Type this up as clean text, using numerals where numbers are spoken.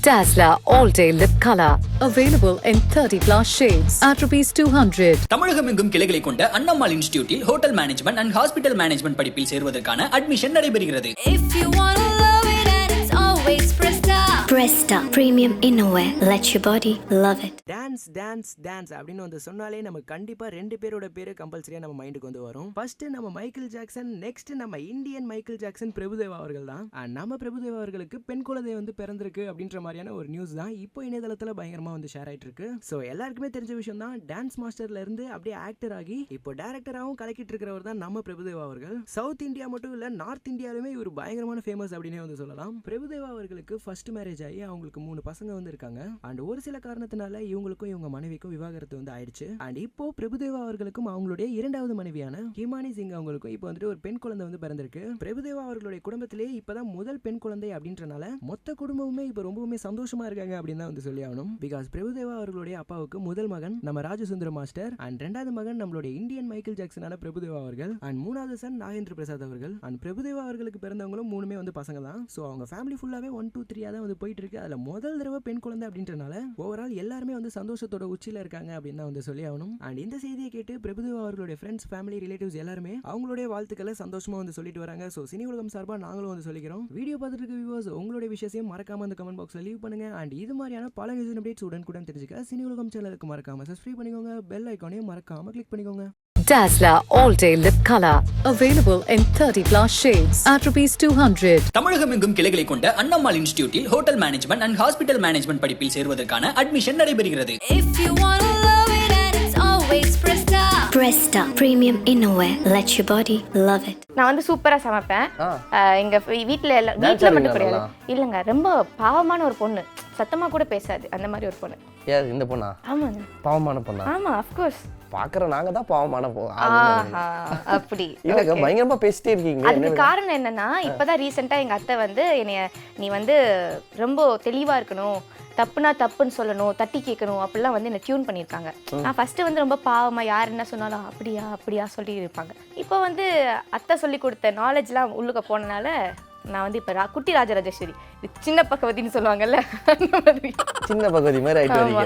Dazzler All Day Lip Color. Available in 30 plus shades at ₹200. தமிழகமெங்கும் கிளைகளை கொண்ட அண்ணம்மாள் இன்ஸ்டிடியூட்டில் hotel management and hospital management படிப்பில் சேர்வதற்கான அட்மிஷன் நடைபெறுகிறது. If you wanna love it and it's always Presta. Presta Premium Innerwear. Let your body love it. Dance dance dance அப்படின்னு வந்து சொன்னாலே நம்ம கண்டிப்பா ரெண்டு பேரோட பேரு கம்பல்சரியா நம்ம மைண்டுக்கு வந்து வரும். ஃபர்ஸ்ட் நம்ம மைக்கேல் ஜாக்சன், நெக்ஸ்ட் நம்ம இந்தியன் மைக்கேல் ஜாக்சன் பிரபுதேவா அவர்கள் தான். நம்ம பிரபுதேவா அவர்களுக்கு பெண் குழந்தை வந்து பிறந்திருக்கு அப்படின்ற மாதிரியான ஒரு நியூஸ் தான் இப்போ இணையதளத்துல பயங்கரமா வந்து ஷேர் ஆயிட்டு இருக்கு. ஸோ எல்லாருக்குமே தெரிஞ்ச விஷயம் தான். டான்ஸ் மாஸ்டர்ல இருந்து அப்படியே ஆக்டர் ஆகி இப்போ டைரக்டராகவும் கலக்கிட்டு இருக்கிறவர் தான் நம்ம பிரபுதேவா அவர்கள். சவுத் இந்தியா மட்டும் இல்ல, நார்த் இந்தியாலுமே இவர் பயங்கரமான ஃபேமஸ் அப்படின்னே வந்து சொல்லலாம். பிரபுதேவா அவர்களுக்கு ஃபர்ஸ்ட் மேரேஜ் ஆகி அவங்களுக்கு 3 பசங்க வந்து இருக்காங்க. அண்ட் ஒரு சில காரணத்தினால இவங்களுக்கும் இவங்க மனைவிக்கும் விவாகரத்து வந்து ஆயிடுச்சு. அண்ட் இப்போ பிரபுதேவா அவர்களுக்கும் அவங்களுடைய இரண்டாவது மனைவியான ஹிமானி சிங் அவங்களுக்கும் இப்போ வந்துட்டு ஒரு பெண் குழந்தை வந்து பிறந்திருக்கு. பிரபுதேவா அவர்களுடைய குடும்பத்திலேயே இப்பதான் முதல் பெண் குழந்தை அப்படின்றனால மொத்த குடும்பமுமே இப்போ ரொம்பவுமே சந்தோஷமா இருக்காங்க அப்படின்னு தான் வந்து சொல்லி ஆகணும். பிகாஸ் பிரபுதேவா அவர்களுடைய அப்பாவுக்கு முதல் மகன் நம்ம ராஜசுந்தரம் மாஸ்டர், அண்ட் ரெண்டாவது மகன் நம்மளுடைய இந்தியன் மைக்கேல் ஜாக்சனான பிரபுதேவா அவர்கள், அண்ட் மூணாவது சன் நாகேந்திர பிரசாத் அவர்கள். அண்ட் பிரபுதேவா அவர்களுக்கு பிறந்தவங்களும் 3மே வந்து பசங்க தான். ஸோ அவங்க ஃபேமிலி ஃபுல்லாவே 1 2 3 தான் வந்து போயிட்டு இருக்கு. அதுல முதல் தடவை பெண் குழந்தை அப்படின்றனால ஓவரால் எல்லாருமே வந்து சந்தோஷத்தோட உச்சியில இருக்காங்க அப்படின்னு தான் வந்து சொல்லி ஆகணும். அண்ட் இந்த செய்தியை கேட்டு பிரபுதேவா அவர்களுடைய ஃப்ரெண்ட்ஸ், ஃபேமிலி, ரிலேட்டிவ்ஸ் எல்லாருமே அவங்களுடைய வாழ்த்துக்களை சந்தோஷமா வந்து சொல்லிட்டு வராங்க. ஸோ சினி உலகம் சார்பா நாங்களும் வந்து சொல்லிக்கிறோம். வீடியோ பார்த்துட்டு இருக்க வியூவர்ஸ் உங்களுடைய விஷயத்தையும் மறக்காம அந்த கமெண்ட் பாக்ஸ்ல லீவ் பண்ணுங்க. அண்ட் இது மாதிரியான பல நியூஸ் அப்டேட்ஸ் உடனுக்குடன் தெரிஞ்சுக்க சினி உலகம் சேனலுக்கு மறக்காம சப்ஸ்கிரைப் பண்ணிக்கோங்க. பெல் ஐகானையும் மறக்காம கிளிக் பண்ணிக்கோங்க. Dazzler All Day Lip Color. Available in 30 plus shades at ₹200. தமிழகமெங்கும் கிளைகளை கொண்ட அண்ணம்மாள் இன்ஸ்டிடியூட்டில் hotel management and hospital management படிப்பில் சேர்வதற்கான அட்மிஷன் நடைபெறுகிறது. If you wanna love it and it's always Presta. Presta Premium Innerwear. Let your body love it. நான் வந்து சூப்பரா சமைப்பேன். எங்க வீட்ல வீட்ல மட்டும் கிடையாது. இல்லங்க, ரொம்ப பாவமான ஒரு பொண்ணு, சத்தமா கூட பேசாது, அந்த மாதிரி ஒரு பொண்ணு. யார் இந்த பொண்ணா? ஆமாங்க. பாவமான பொண்ணா? ஆமா, of course. பாக்குற நாங்க தான் பாவமான அப்படி இல்லங்க, பயங்கரமா பேசிட்டே இருக்கீங்க. அதுக்கு காரணம் என்னன்னா, இப்பதான் ரீசெண்டா எங்க அத்தை வந்து என்னைய நீ வந்து ரொம்ப தெளிவா இருக்கணும், தப்புனா தப்புன்னு சொல்லணும், தட்டி கேட்கணும் அப்படிலாம் வந்து என்ன டியூன் பண்ணியிருக்காங்க. நான் ஃபர்ஸ்ட் வந்து ரொம்ப பாவமா யார் என்ன சொன்னாலும் அப்படியா அப்படியா சொல்லி இருப்பாங்க. இப்போ வந்து அத்தை சொல்லி கொடுத்த நாலேஜ்லாம் உள்ளுக்க போனனால நான் வந்து இப்ப குட்டி ராஜராஜேஸ்வரி, சின்ன பகவதின்னு சொல்லுவாங்கல்ல, அந்த மாதிரி சின்ன பகவதி மாதிரி ஆயிட்டு வரீங்க.